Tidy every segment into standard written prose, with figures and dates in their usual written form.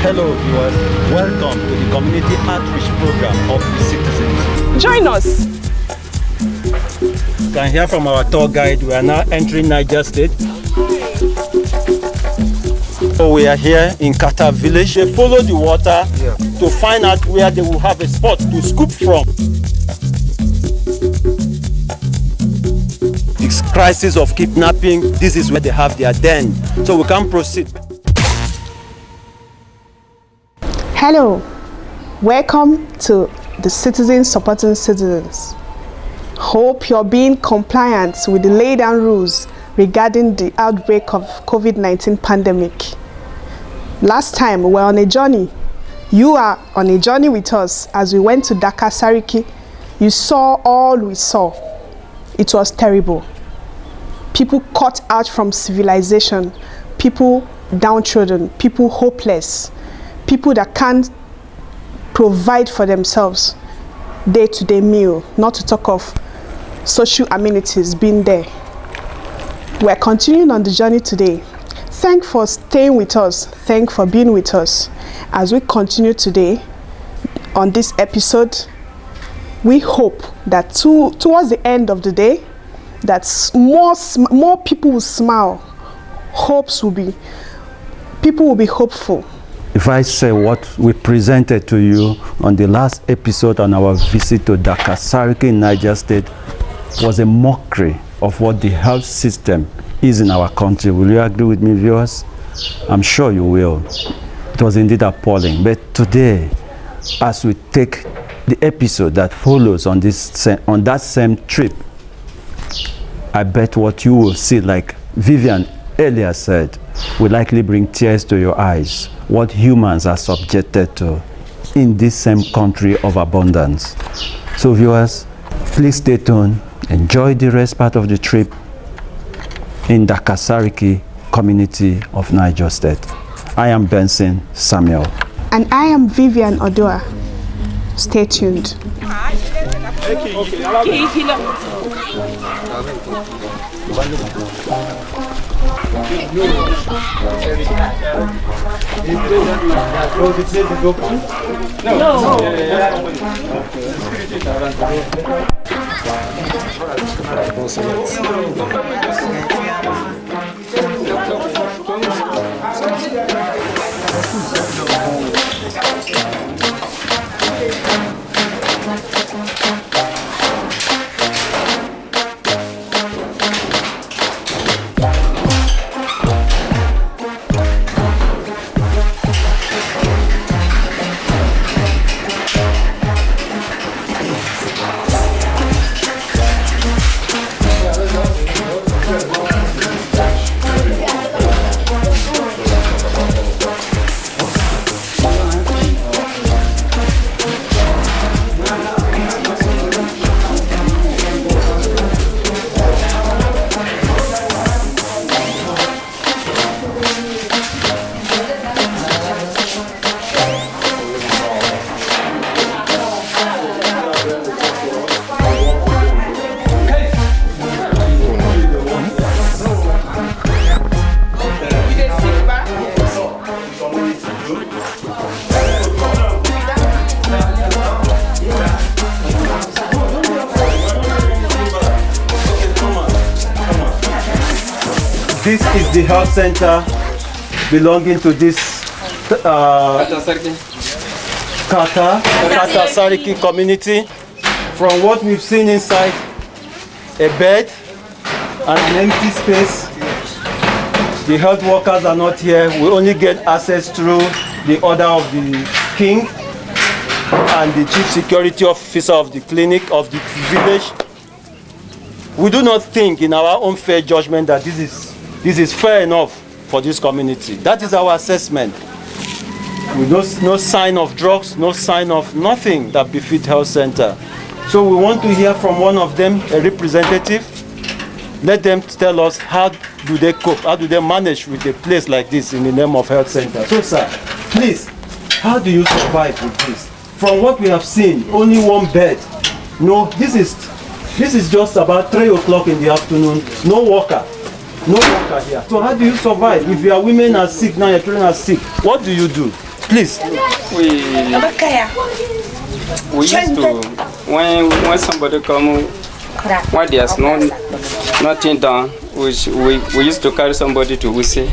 Hello viewers, welcome to the community outreach program of the citizens. Join us. You can hear from our tour guide, we are now entering Niger State. So we are here in Kata village. They follow the water to find out where they will have a spot to scoop from. This crisis of kidnapping, this is where they have their den. So we can proceed. Hello, welcome to the Citizens Supporting Citizens. Hope you're being compliant with the laid down rules regarding the outbreak of COVID-19 pandemic. Last time we were on a journey. You are on a journey with us as we went to Dakar Sariki. You saw all we saw. It was terrible. People cut out from civilization, people downtrodden, people hopeless. People that can't provide for themselves day-to-day meal, not to talk of social amenities being there. We're continuing on the journey today. Thanks for staying with us. Thanks for being with us. As we continue today on this episode, we hope that towards the end of the day, that more people will smile. People will be hopeful. If I say what we presented to you on the last episode on our visit to Dakar Sariki in Niger State was a mockery of what the health system is in our country. Will you agree with me, viewers? I'm sure you will. It was indeed appalling. But today, as we take the episode that follows on that same trip, I bet what you will see, like Vivian earlier said, will likely bring tears to your eyes. What humans are subjected to in this same country of abundance. So viewers, please stay tuned. Enjoy the rest part of the trip in Dakar Sariki community of Niger State. I am Benson Samuel. And I am Vivian Odua. Stay tuned. This is the health center belonging to this Kata Sariki community. From what we've seen inside, a bed and an empty space. The health workers are not here. We only get access through the order of the king and the chief security officer of the clinic of the village. We do not think in our own fair judgment that this is fair enough for this community. That is our assessment. With no sign of drugs, no sign of nothing that befit health center. So we want to hear from one of them, a representative. Let them tell us how do they cope, how do they manage with a place like this in the name of health center. So sir, please, how do you survive with this? From what we have seen, only one bed. No, this is just about 3 o'clock in the afternoon, no worker. No worker here. So how do you survive? If your women are sick now, your children are sick, what do you do? Please. We used to, when somebody come, when there's nothing done, we used to carry somebody to Wuse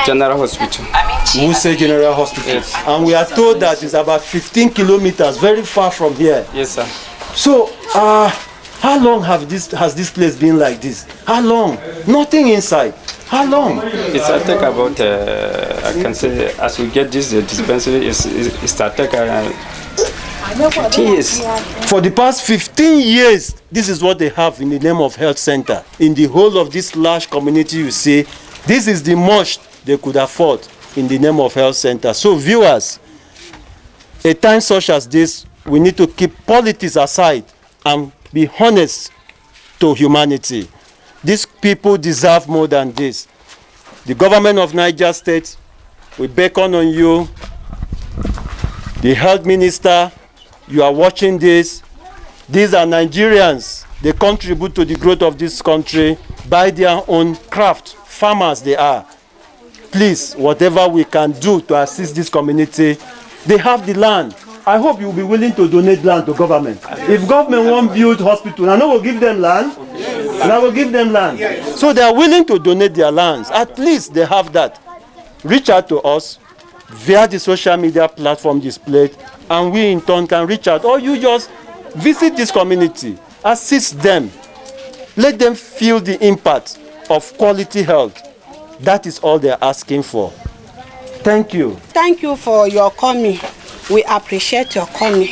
General Hospital. Wuse General Hospital. Yes. And we are told that it's about 15 kilometers, very far from here. Yes, sir. So, how long has this place been like this? How long? Nothing inside. How long? It's I think about I can say as we get this dispensary, it's I think 15 years. For the past 15 years, this is what they have in the name of health center. In the whole of this large community, you see, this is the most they could afford in the name of health center. So viewers, a time such as this, we need to keep politics aside and be honest to humanity. These people deserve more than this. The government of Niger State, we beckon on you. The health minister, you are watching this. These are Nigerians. They contribute to the growth of this country by their own craft. Farmers they are. Please, whatever we can do to assist this community, they have the land. I hope you will be willing to donate land to government. If government won't build hospital, I know we'll give them land. And I will give them land. So they are willing to donate their lands. At least they have that. Reach out to us via the social media platform displayed, and we in turn can reach out. Or you just visit this community, assist them. Let them feel the impact of quality health. That is all they're asking for. Thank you. Thank you for your coming. We appreciate your coming.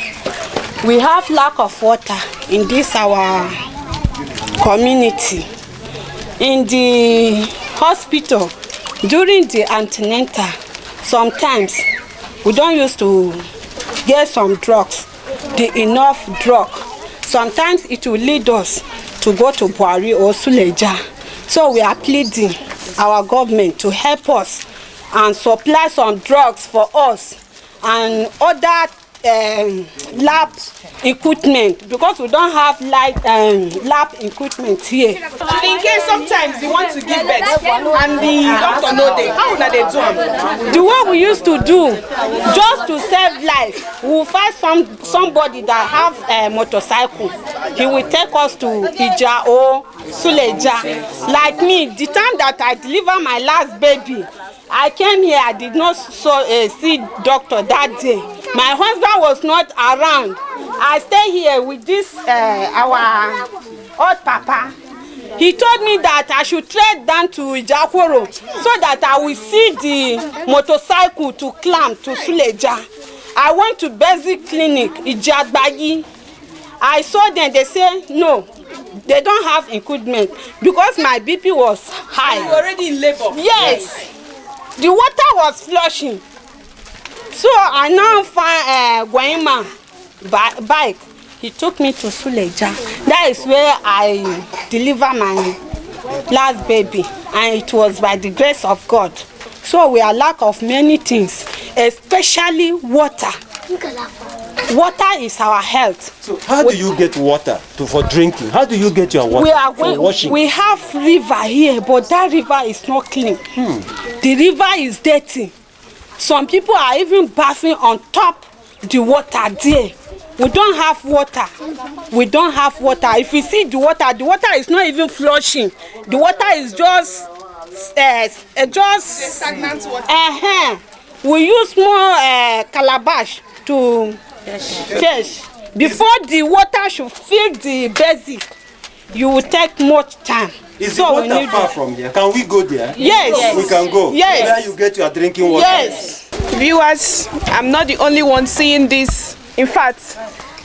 We have lack of water in this our community. In the hospital, during the antenatal, sometimes we don't used to get some drugs, the enough drug. Sometimes it will lead us to go to Buhari or Suleja. So we are pleading our government to help us and supply some drugs for us and other lab equipment, because we don't have lab equipment here. In case sometimes you want to give birth and the doctor know them, how would they do them? The way we used to do, just to save life, we will find somebody that have a motorcycle. He will take us to Ija or Suleja. Like me, the time that I deliver my last baby, I came here, I did not see doctor that day. My husband was not around. I stay here with this, our old papa. He told me that I should trek down to Ijakworo so that I will see the motorcycle to climb to Suleja. I went to basic clinic, Ijagbagi. I saw them, they say, no, they don't have equipment because my BP was high. You already in labor? Yes. The water was flushing. So I now find Guayma bike. He took me to Suleja. That is where I deliver my last baby. And it was by the grace of God. So we are lack of many things, especially water. Water is our health. So how do you get water for drinking? How do you get your water for washing? We have river here, but that river is not clean. The river is dirty. Some people are even bathing on top the water there. We don't have water. We don't have water. If you see the water is not even flushing. The water is just stagnant water. We use more calabash to fish. Before the water should fill the basin, you will take much time. Is the water far from here? Can we go there? Yes. We can go. Yes. Where you get your drinking water. Yes. Viewers, I'm not the only one seeing this. In fact,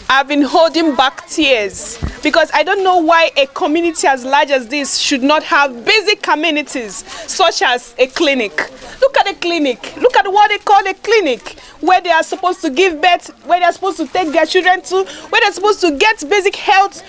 I've been holding back tears because I don't know why a community as large as this should not have basic amenities such as a clinic. Look at the clinic. Look at what they call a clinic, where they are supposed to give birth, where they are supposed to take their children to, where they're supposed to get basic health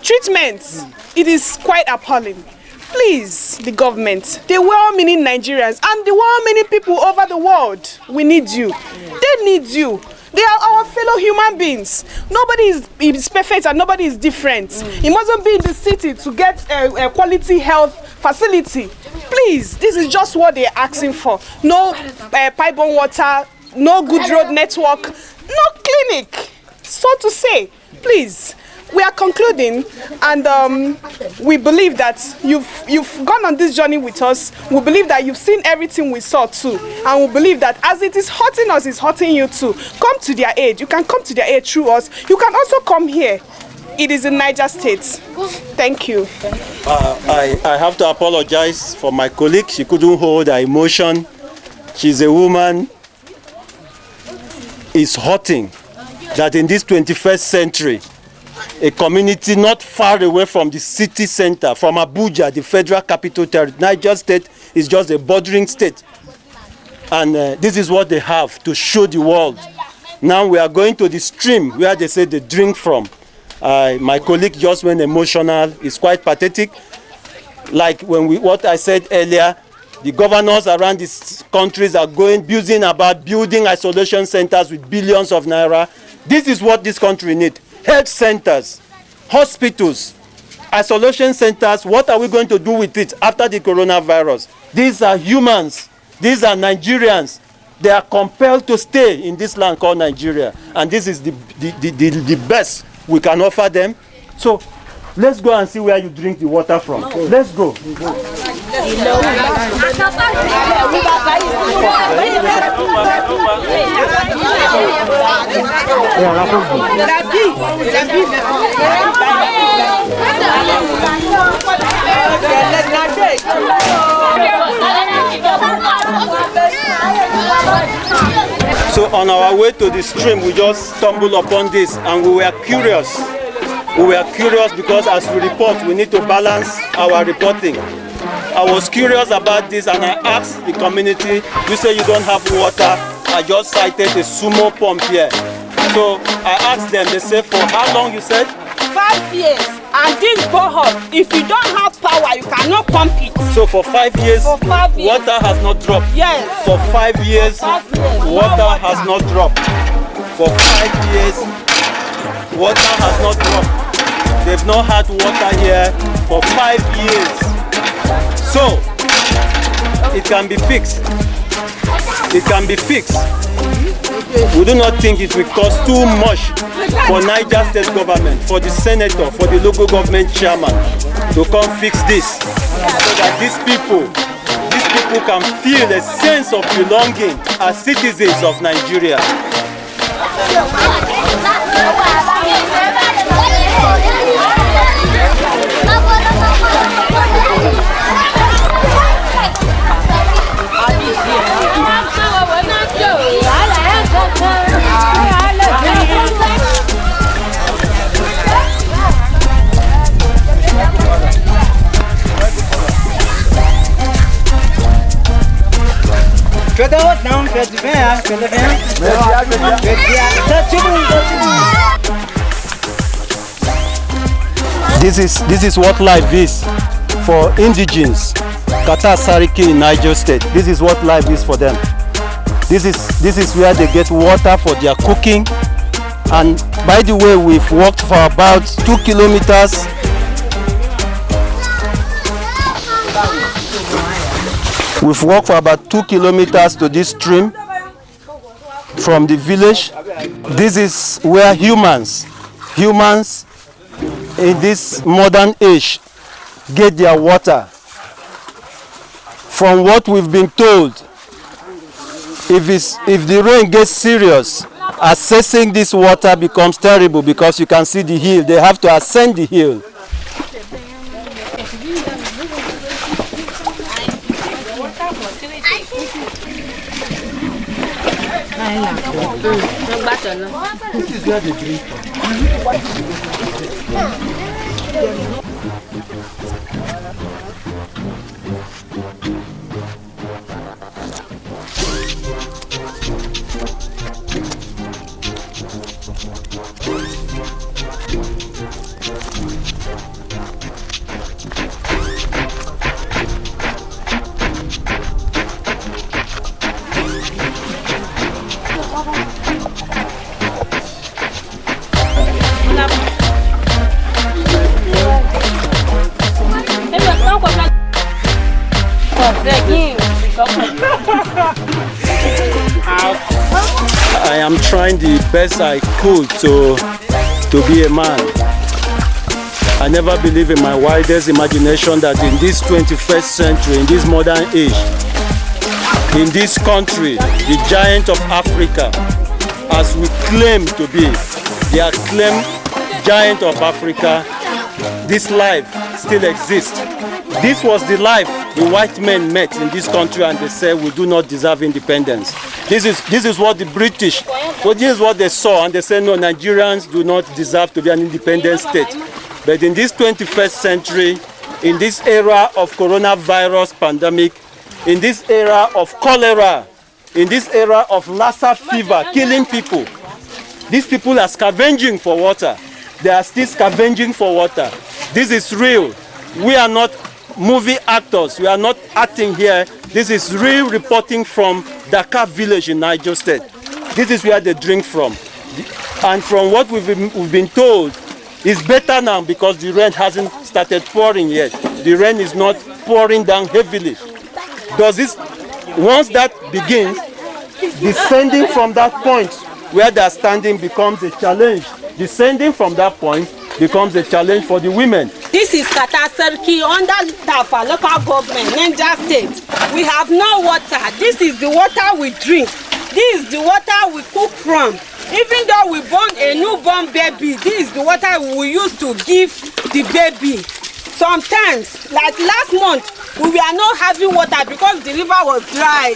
treatments. It is quite appalling. Please, the government, the well-meaning Nigerians and the well-meaning people over the world, we need you. They need you. They are our fellow human beings. Nobody is perfect and nobody is different. It mustn't be in the city to get a quality health facility. Please, this is just what they're asking for. No pipe-borne water, no good road network, no clinic, so to say. Please, we are concluding, and we believe that you've gone on this journey with us. We believe that you've seen everything we saw too, and we believe that as it is hurting us, it's hurting you too. Come to their aid. You can come to their aid through us. You can also come here. It is in Niger State. Thank you. I have to apologize for my colleague. She couldn't hold her emotion. She's a woman. It's hurting that in this 21st century, a community not far away from the city center, from Abuja, the federal capital territory, Niger State is just a bordering state. And this is what they have to show the world. Now we are going to the stream where they say they drink from. My colleague just went emotional. It's quite pathetic. Like what I said earlier, the governors around these countries are building isolation centers with billions of naira. This is what this country needs. Health centers, hospitals, isolation centers. What are we going to do with it after the coronavirus? These are humans. These are Nigerians. They are compelled to stay in this land called Nigeria. And this is the best we can offer them. So let's go and see where you drink the water from. Let's go. So on our way to the stream, we just stumbled upon this and we were curious. We were curious because as we report, we need to balance our reporting. I was curious about this and I asked the community, you say you don't have water. I just cited a sumo pump here. So I asked them, they said, for how long you said? 5 years. And this borehole, if you don't have power, you cannot pump it. So for 5 years, For 5 years. water has not dropped? Yes. For 5 years, water has not dropped. For 5 years, water has not dropped. They've not had water here for 5 years. So, it can be fixed. It can be fixed. We do not think it will cost too much for Niger State government, for the senator, for the local government chairman to come fix this, so that these people can feel a sense of belonging as citizens of Nigeria. This is what life is for indigenes, Kata Sariki in Niger State. This is what life is for them. This is where they get water for their cooking. And by the way, we've walked for about 2 kilometers. We've walked for about 2 kilometers to this stream from the village. This is where humans in this modern age get their water. From what we've been told, if the rain gets serious, accessing this water becomes terrible because you can see the hill. They have to ascend the hill. This is where they drink I am trying the best I could to be a man. I never believed in my wildest imagination that in this 21st century, in this modern age, in this country, the giant of Africa, as we claim to be, the acclaimed giant of Africa, this life still exists. This was the life the white men met in this country, and they said we do not deserve independence. This is what the British, so this is what they saw, and they said no, Nigerians do not deserve to be an independent state. But in this 21st century, in this era of coronavirus pandemic, in this era of cholera, in this era of Lassa fever killing people, these people are scavenging for water. They are still scavenging for water. This is real. We are not movie actors. We are not acting here. This is real reporting from Dakar village in Niger State. This is where they drink from. And from what we've been told, it's better now because the rain hasn't started pouring yet. The rain is not pouring down heavily. Does this, once that begins, descending from that point where they are standing becomes a challenge. Descending from that point becomes a challenge for the women. This is Katasarki under Tafa local government, Niger State. We have no water. This is the water we drink. This is the water we cook from. Even though we born a newborn baby, this is the water we use to give the baby. Sometimes, like last month, we were not having water because the river was dry.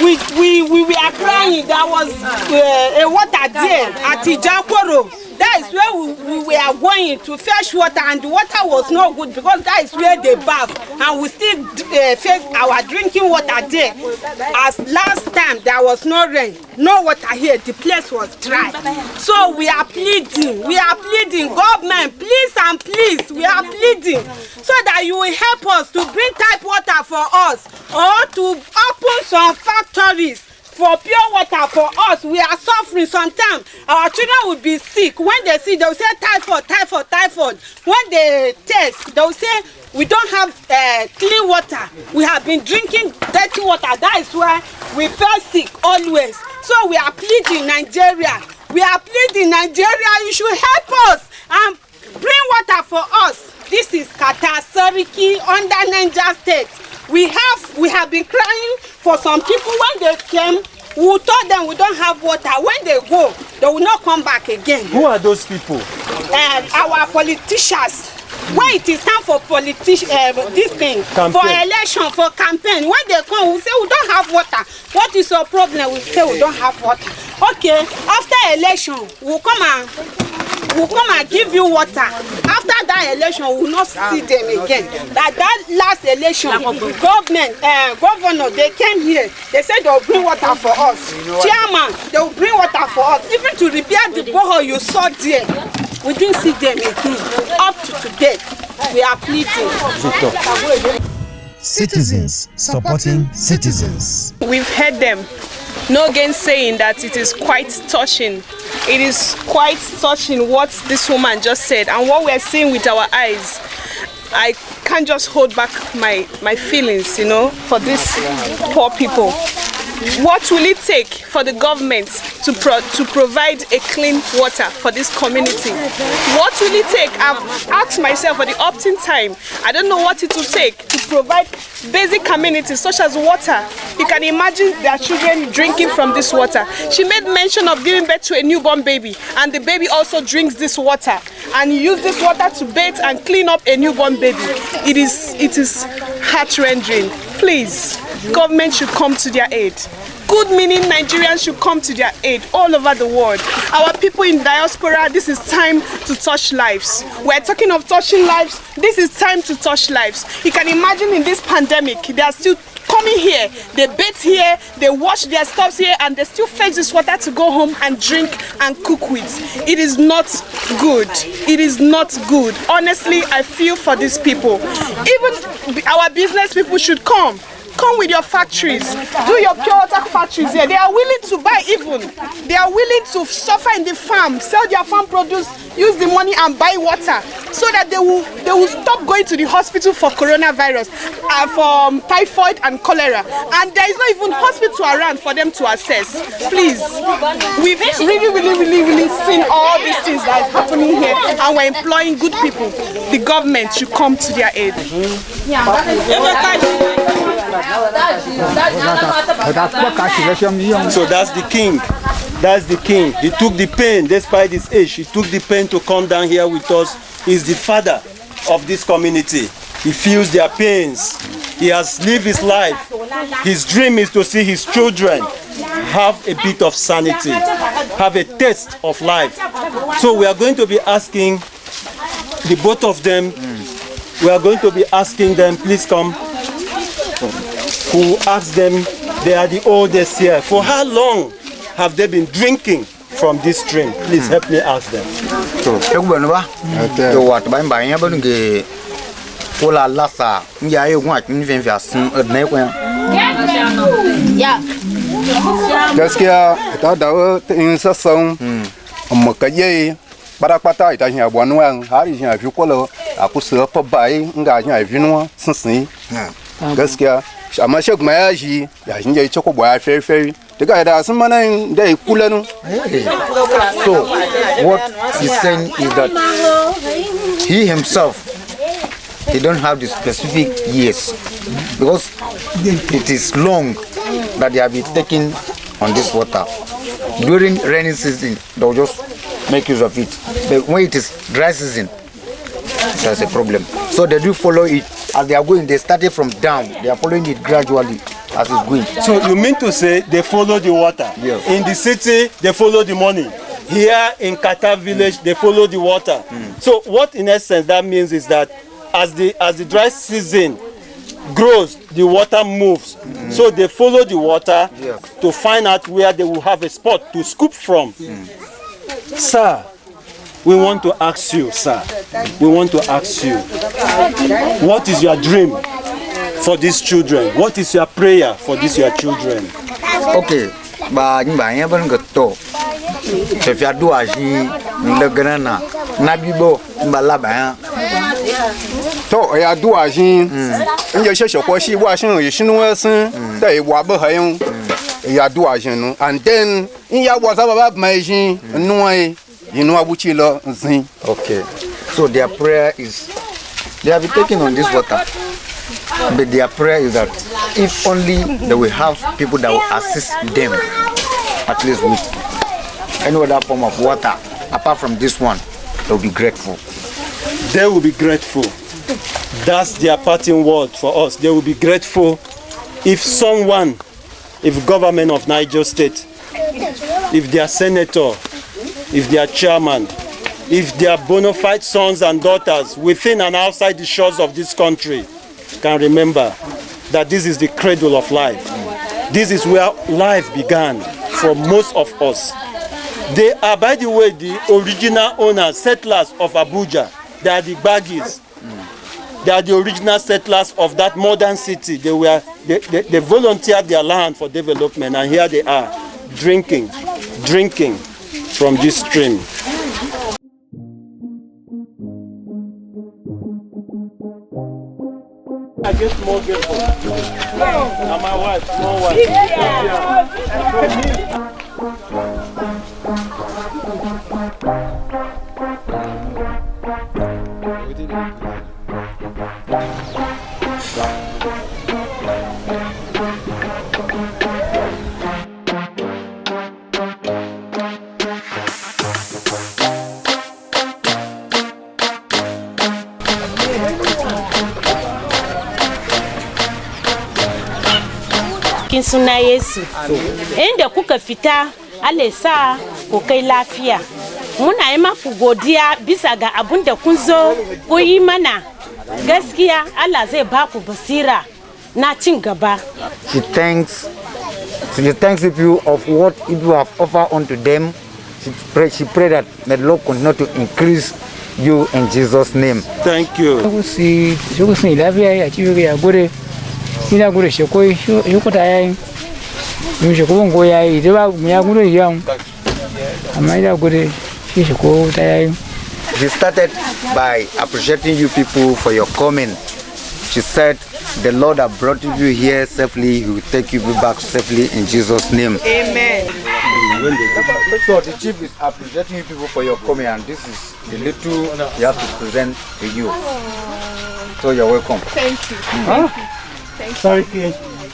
We were crying. There was a water there at Ijankoro. That is where we were going to fetch water, and the water was not good because that is where they bath, and we still fetch our drinking water there. As last time there was no rain, no water here, the place was dry. So we are pleading, government, please and please, we are pleading so that you will help us to bring tap water for us, or to open some factories for pure water for us. We are suffering sometimes. Our children will be sick. When they see, they will say typhoid, typhoid, typhoid. When they test, they will say we don't have clean water. We have been drinking dirty water. That is why we feel sick always. So we are pleading Nigeria. We are pleading Nigeria. You should help us and bring water for us. This is Katasariki under Niger State. We have been crying for some people. When they came, we told them we don't have water. When they go, they will not come back again. Who are those people? Our politicians. When it is time for this thing, campaign. For election, for campaign, when they come, we say we don't have water. What is your problem? We say we don't have water. Okay, after election, we'll come and give you water. After that election, we will not see them again. That last election, governor, they came here. They said they will bring water for us. Chairman, they will bring water for us. Even to repair the borehole you saw there, we didn't see them again. Up to today, we are pleading. Citizens supporting citizens. We've heard them. No gainsaying that it is quite touching. It is quite touching what this woman just said and what we're seeing with our eyes. I can't just hold back my feelings, you know, for these poor people. What will it take for the government to provide a clean water for this community? What will it take? I've asked myself for the opting time. I don't know what it will take to provide basic amenities such as water. You can imagine their children drinking from this water. She made mention of giving birth to a newborn baby, and the baby also drinks this water, and you use this water to bathe and clean up a newborn baby. It is heart-rending. Please, government should come to their aid. Good meaning Nigerians should come to their aid all over the world. Our people in diaspora, this is time to touch lives. We're talking of touching lives. This is time to touch lives. You can imagine in this pandemic, they are still coming here, they bathe here, they wash their stuffs here, and they still fetch this water to go home and drink and cook with. It is not good. It is not good. Honestly, I feel for these people. Even our business people should come come with your factories, do your pure water factories here. They are willing to buy even. They are willing to suffer in the farm, sell their farm produce, use the money and buy water, so that they will stop going to the hospital for coronavirus, for typhoid and cholera. And there is not even hospital around for them to access. Please, we've really seen all these things that is happening here, and we're employing good people. The government should come to their aid. So that's the king. That's the king. He took the pain, despite his age. He took the pain to come down here with us. He's the father of this community. He feels their pains. He has lived his life. His dream is to see his children have a bit of sanity, have a taste of life. So we are going to be asking the both of them, we are going to be asking them, please come, who ask them, they are the oldest here. For how long have they been drinking from this stream? Please help me ask them. Gaskiya ta da in sassan makaye barakpata ita hin abwanwa har hin afi kolo akusa fa bai nga hin afi no sinsin gaskiya amma shek mayaji ya hin yayi choko boya fefe daga da sun manan da kulanu. So what he's saying is that he himself, he don't have the specific years, because it is long that they have been taking on this water. During rainy season, they'll just make use of it. But when it is dry season, there's a problem. So they do follow it as they are going. They started from down. They are following it gradually as it's going. So you mean to say they follow the water? Yes. In the city, they follow the money. Here in Kata village, they follow the water. So what in essence that means is that as the dry season grows, the water moves. So they follow the water to find out where they will have a spot to scoop from. Sir, we want to ask you, sir. We want to ask you, what is your dream for these children? What is your prayer for these your children? Okay, ba nya ban gato. If you do aji ndegrana nabibo mbala ba. To ya do ajin nje sheshe ko shi wa shin yi shinu wasin da yi wa ba hayin ya do ajin no, and then in ya wa sa ba ma jin nu ai yinu abuchi lo nsin. Okay, so their prayer is they have been taking on this water, but their prayer is that if only they will have people that will assist them, at least with any other form of water apart from this one, they will be grateful. They will be grateful. That's their parting word for us. They will be grateful if someone, if government of Niger State, if their senator, if their chairman, if their bona fide sons and daughters within and outside the shores of this country can remember that this is the cradle of life. This is where life began for most of us. They are, by the way, the original owners, settlers of Abuja. They are the Baggies. They are the original settlers of that modern city. They volunteered their land for development, and here they are, drinking from this stream. I get more grateful. And my wife, small Suna Yesu inda kuka fita Allah sa ku kai lafiya. Muna yi maku godiya bisa ga abun da kun zo ku yi mana. Gaskiya Allah zai ba ku basira na cin gaba. She thanks you of what you have offered unto them. She pray that may the Lord continue to increase you in Jesus' name. Thank you. ida gure shi ko yuko ta yayi mun shi ko ngo yayi da ba mu ya gure yan amma ida gure shi ko ta yayi. She started by appreciating you people for your comment. She said, the Lord has brought you here safely. He will take you back safely in Jesus' name. Amen. So the chief is appreciating you people for your comment, and this is the little you have to present to you. So you're welcome. Thank you. Thank you. Sorry, King.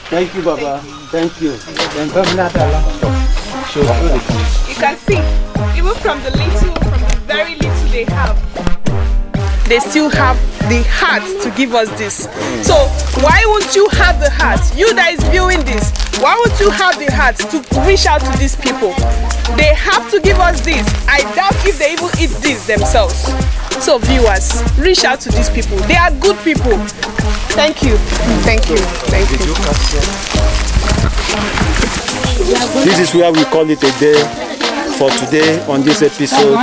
Thank you, Baba. Thank you. Thank you. You can see, even from the very little they have, they still have the heart to give us this. So why won't you have the heart? You that is viewing this, why won't you have the heart to reach out to these people? They have to give us this. I doubt if they even eat this themselves. So viewers, reach out to these people. They are good people. Thank you. Thank you. Thank you. This is where we call it a day for today on this episode.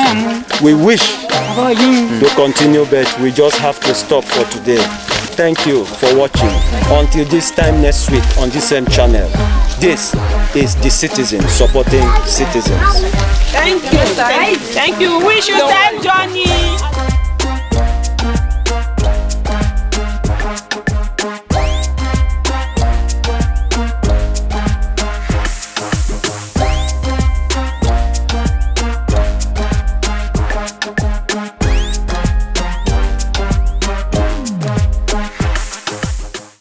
We wish to continue, but we just have to stop for today. Thank you for watching. Until this time next week on this same channel. This is The Citizen supporting citizens. Thank you. Thank you. Wish you safe journey.